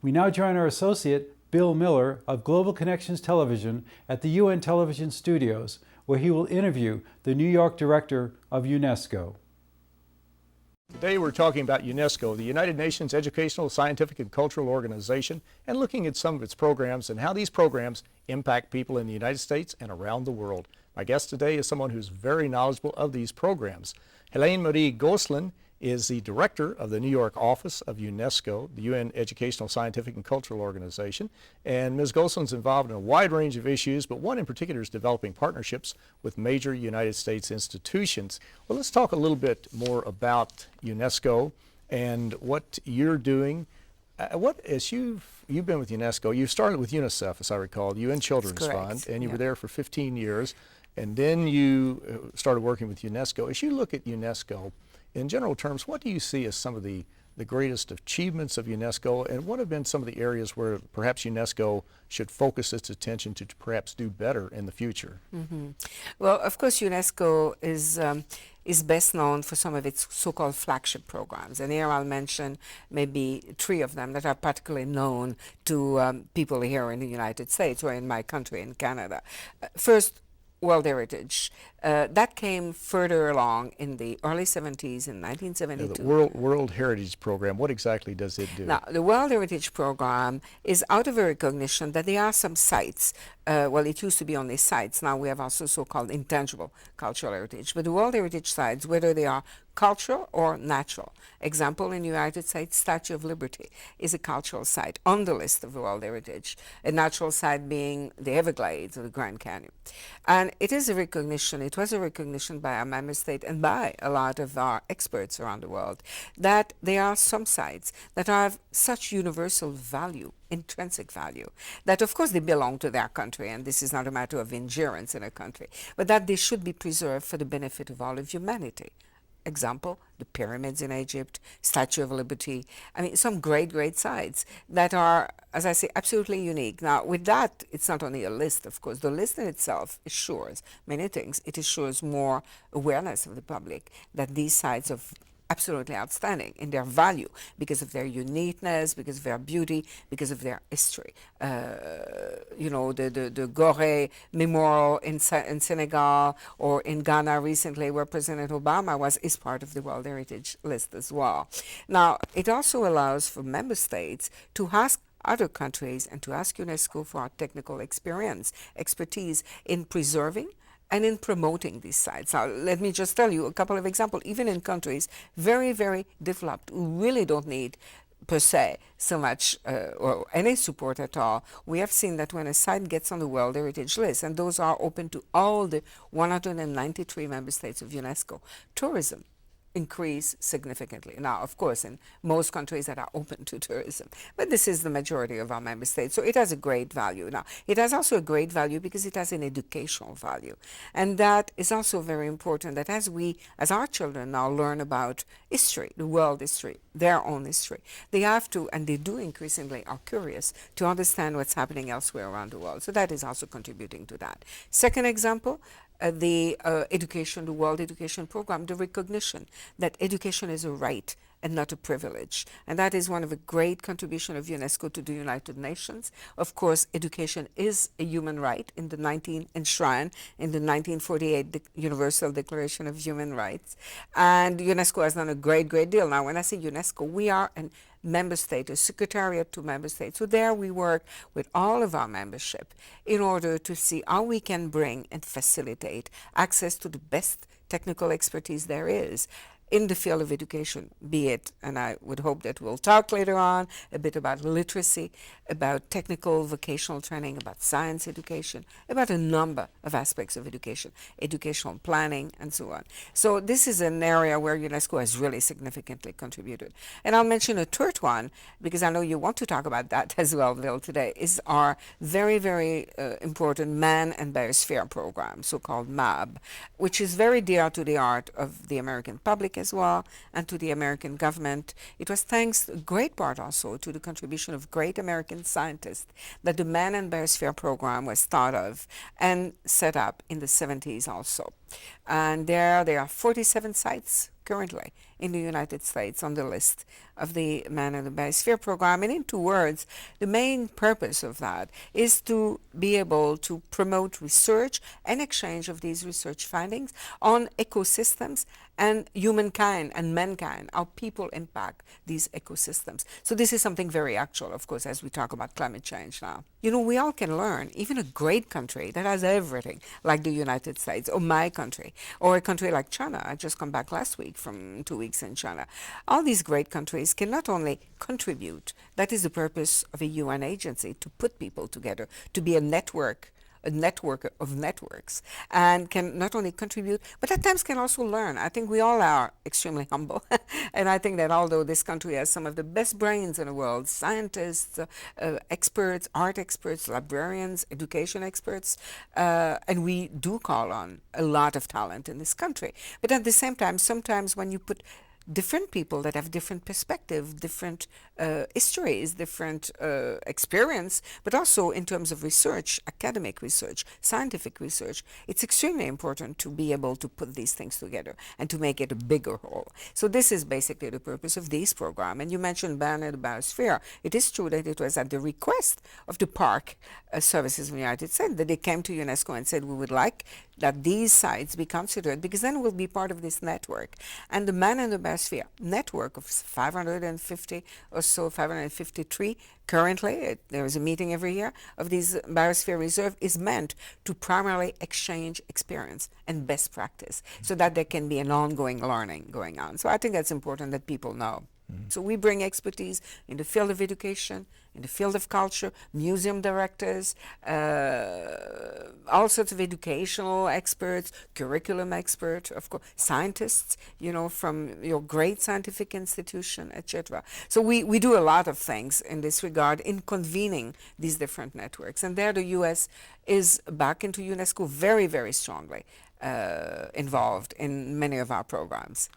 We now join our associate, Bill Miller of Global Connections Television at the UN Television Studios, where he will interview the New York director of UNESCO. Today we're talking about UNESCO, the United Nations Educational, Scientific, and Cultural Organization, and looking at some of its programs and how these programs impact people in the United States and around the world. My guest today is someone who's very knowledgeable of these programs. Helene Marie Goselin is the director of the New York office of UNESCO, the UN Educational, Scientific, and Cultural Organization. And Ms. Goselin's involved in a wide range of issues, but one in particular is developing partnerships with major United States institutions. Well, let's talk a little bit more about UNESCO and what you're doing. As you've been with UNESCO, you started with UNICEF, as I recall, the UN Children's Fund, and you were there for 15 years, and then you started working with UNESCO. As you look at UNESCO, in general terms, what do you see as some of the greatest achievements of UNESCO, and what have been some of the areas where perhaps UNESCO should focus its attention to perhaps do better in the future? Well, of course, UNESCO is best known for some of its so-called flagship programs, and here I'll mention maybe 3 of them that are particularly known to people here in the United States or in my country, in Canada. First, World Heritage. That came further along in the early 70s, in 1972. Yeah, the World Heritage Program, what exactly does it do? Now, the World Heritage Program is out of a recognition that there are some sites. Well, it used to be only sites. Now we have also so-called intangible cultural heritage. But the World Heritage sites, whether they are cultural or natural. Example, in the United States, Statue of Liberty is a cultural site on the list of World Heritage, a natural site being the Everglades or the Grand Canyon. And it was a recognition by our member state and by a lot of our experts around the world that there are some sites that have such universal value, intrinsic value, that of course they belong to their country, and this is not a matter of ingerence in a country, but that they should be preserved for the benefit of all of humanity. Example, the pyramids in Egypt, Statue of Liberty. I mean, some great sites that are, as I say, absolutely unique. Now, with that, it's not only a list, of course. The list in itself assures many things. It assures more awareness of the public that these sites of absolutely outstanding in their value because of their uniqueness, because of their beauty, because of their history. You know, the Gorée Memorial in Senegal or in Ghana recently, where President Obama is part of the World Heritage list as well. Now, it also allows for member states to ask other countries and to ask UNESCO for our technical expertise in preserving and in promoting these sites. Now, let me just tell you a couple of examples. Even in countries very developed who really don't need per se so much or any support at all, we have seen that when a site gets on the World Heritage list, and those are open to all the 193 member states of UNESCO, tourism increase significantly. Now, of course, in most countries that are open to tourism, but this is the majority of our member states, so it has a great value. Now, it has also a great value because it has an educational value, and that is also very important, that as our children now learn about history, the world history, their own history, they have to, and they do increasingly, are curious to understand what's happening elsewhere around the world. So that is also contributing to that. Second example, the World Education Program, the recognition that education is a right and not a privilege. And that is one of the great contributions of UNESCO to the United Nations. Of course, education is a human right enshrined in the 1948 Universal Declaration of Human Rights. And UNESCO has done a great deal. Now, when I say UNESCO, we are an member state, a secretariat to member states. So there we work with all of our membership in order to see how we can bring and facilitate access to the best technical expertise there is in the field of education, be it, and I would hope that we'll talk later on a bit about literacy, about technical vocational training, about science education, about a number of aspects of education, educational planning, and so on. So this is an area where UNESCO has really significantly contributed. And I'll mention a third one, because I know you want to talk about that as well, Bill, today, is our very important Man and Biosphere program, so-called MAB, which is very dear to the heart of the American public as well, and to the American government. It was thanks, great part also, to the contribution of great American scientists that the Man and Biosphere program was thought of and set up in the 70s also. And there are 47 sites currently in the United States on the list of the Man in the Biosphere program. And in 2 words, the main purpose of that is to be able to promote research and exchange of these research findings on ecosystems and humankind and mankind, how people impact these ecosystems. So this is something very actual, of course, as we talk about climate change now. You know, we all can learn, even a great country that has everything, like the United States, or my country, or a country like China. I just come back last week from 2 weeks in China. All these great countries can not only contribute, that is the purpose of a UN agency, to put people together, to be a network of networks, and can not only contribute, but at times can also learn. I think we all are extremely humble. And I think that although this country has some of the best brains in the world, scientists, experts, art experts, librarians, education experts, and we do call on a lot of talent in this country. But at the same time, sometimes when you put different people that have different perspective, different histories, different experience, but also in terms of research, academic research, scientific research, it's extremely important to be able to put these things together and to make it a bigger whole. So this is basically the purpose of this program. And you mentioned Ban in the Biosphere. It is true that it was at the request of the Park Services in the United States that they came to UNESCO and said, we would like that these sites be considered, because then we'll be part of this network. And the Man in the Biosphere network of 550 or so, 553 currently, there is a meeting every year of these Biosphere Reserve, is meant to primarily exchange experience and best practice so that there can be an ongoing learning going on. So I think that's important that people know. So we bring expertise in the field of education, in the field of culture, museum directors, all sorts of educational experts, curriculum experts, of course, scientists, you know, from your great scientific institution, etc. So we do a lot of things in this regard in convening these different networks. And there the U.S. is back into UNESCO very, very strongly involved in many of our programs.